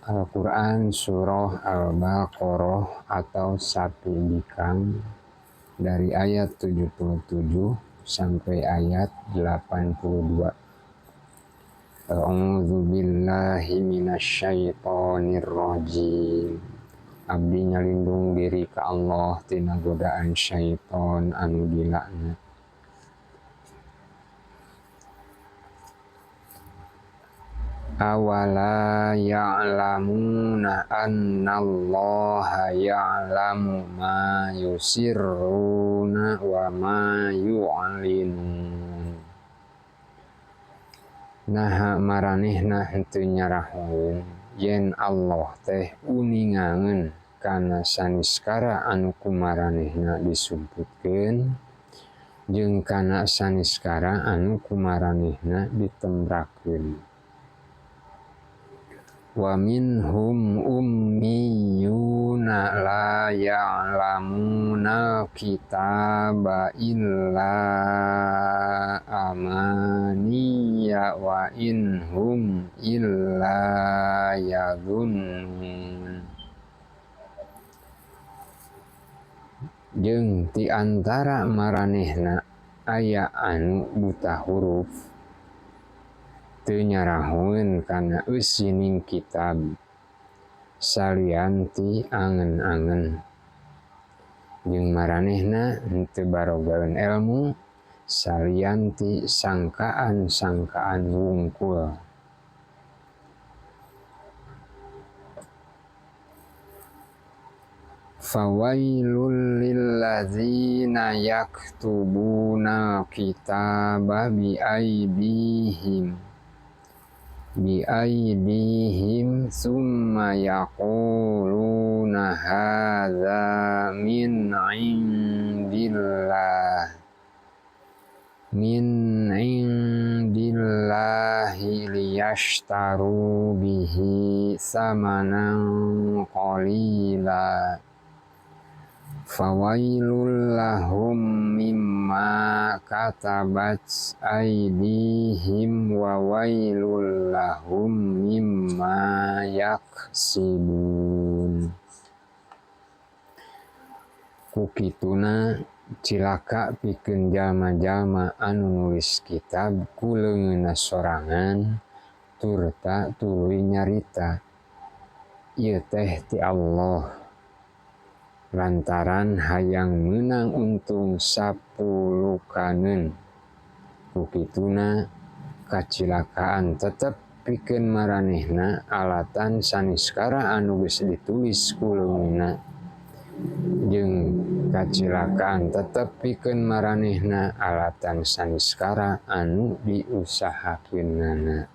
Al-Quran Surah Al-Baqarah atau Sapi Bikang dari ayat 77 sampai ayat 82. A'udzu billahi minasyaitonir rajim. Abdi nyalindung diri ka Allah tina godaan syaiton anu dilaknat. Awala ya'lamuna annallaha ya'lamu ma yusirruna wa ma yu'linun. Naha maranehna henteu nyarahoeun yen Allah teh uningangeun kana saniskara anu ku maranehna disumputkeun jeung kana saniskara anu ku maranehna ditembrakeun. Wa minhum ummiyuna la ya'lamuna kitaba illa amaniya wa inhum illa yadhunnun. Jeung ti antara maranehna aya anu buta huruf teu nyarahoeun kana eusining kitab salian ti angen-angen. Jeung maranehna henteu barogaeun elmu salian ti sangkaan-sangkaan wungkul. Fawailul lilladzina yaktubuna kitaba biaidihim summa yaquluna hadza min indillahi liyashtaru bihi samanan qalila. Fawailul lahum mimma katabat aydihim wa wailul lahum mimma yaksibun. Kukituna cilaka pikeun jalma-jalma anu nulis kitab ku leungeunna sorangan turta tuluy nyarita ieu teh ti Allah lantaran hayang meunang untung sapulukaneun. Kukituna kacilakaan tetep pikeun maranehna alatan saniskara anu geus ditulis ku leungeunna. Jeung kacilakaan tetep pikeun maranehna alatan saniskara anu diusahakeunana.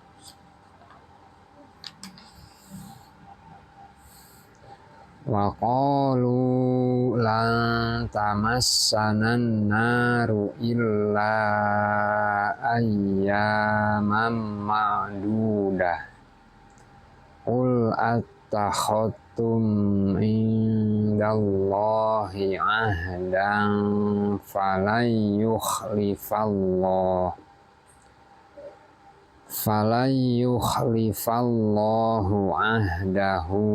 Wa qalu lan tamassanan naru illa ayyaman ma'dudah. Qul attakhadtum indallahi ahdan falan yukhlifallahu ahdahu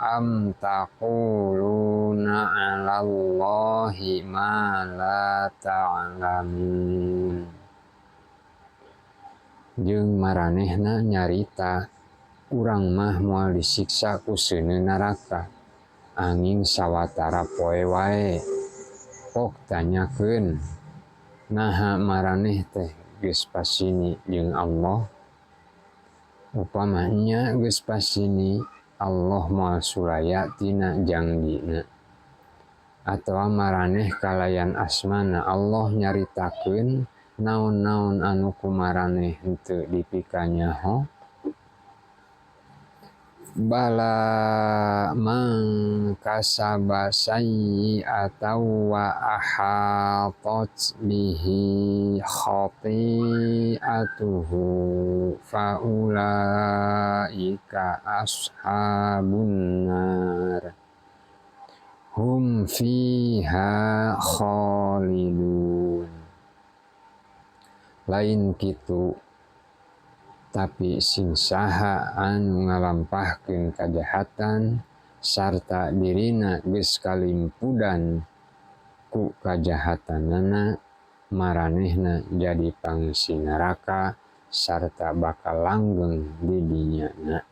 am taquluna 'alallahi ma la ta'lamun. Jeung maranehna nyarita urang mah moal disiksa ku seuneu naraka angin sawatara poe wae. Pok tanyakeun naha maraneh teh geus pasini jeung Allah? Upamanya geus pasini Allah moal sulaya tina janggina. Atawa maraneh kalayan asmana Allah nyaritakeun naon-naon anu ku maraneh henteu dipikanyaho? Bala man kasaba sayyi'atan wa ahatat bihi khati'atuhu fa ulaika ashabun nar hum fiha khalidun. Lain kitu tapi sing saha anu ngalampahkeun kajahatan sarta dirina geus kalimpudan ku kajahatanana maranehna jadi pangisi neraka sarta bakal langgeng di dinyana.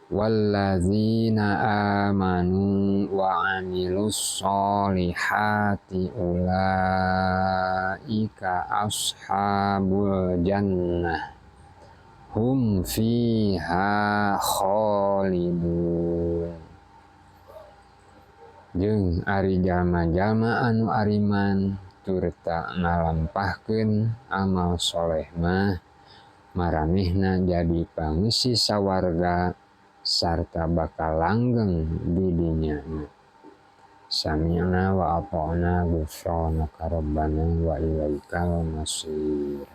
Walladzina amanu wa amilus solihati ulaika ashabul jannah hum fiha khalidun. Jeung ari jalma-jalma anu ariman turta ngalampahkeun amal soleh mah maranehna jadi pangisi sawarga sarta bakal langgeng di dinyana. Sami'na wa ata'na ghufranaka rabbana wa ilaikal masir.